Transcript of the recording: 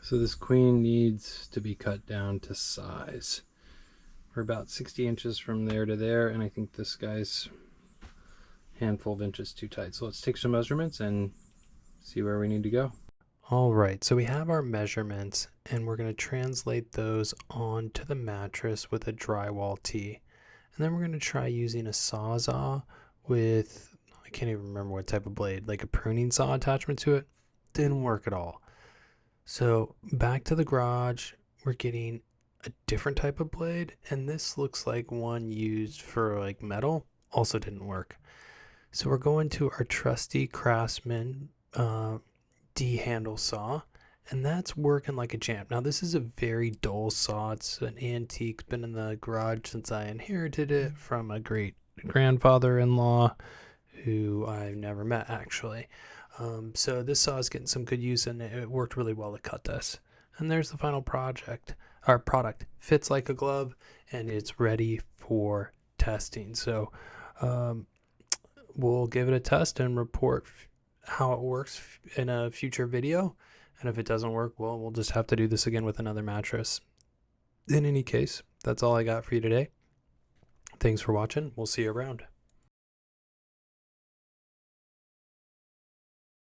So this queen needs to be cut down to size. We're about 60 inches from there to there, and I think this guy's handful of inches too tight. So let's take some measurements and see where we need to go. All right, so we have our measurements, and we're going to translate those onto the mattress with a drywall tee. And then we're going to try using a sawzall with, I can't even remember what type of blade, like a pruning saw attachment to it. Didn't work at all. So back to the garage, we're getting a different type of blade, and this looks like one used for like metal. Also didn't work. So we're going to our trusty Craftsman D-handle saw, and that's working like a champ. Now this is a very dull saw. It's an antique. It's been in the garage since I inherited it from a great grandfather-in-law who I've never met actually. So this saw is getting some good use, and it worked really well to cut this. And there's the final project. Our product fits like a glove, and it's ready for testing. So we'll give it a test and report how it works in a future video. And if it doesn't work, well, we'll just have to do this again with another mattress. In any case, that's all I got for you today. Thanks for watching. We'll see you around.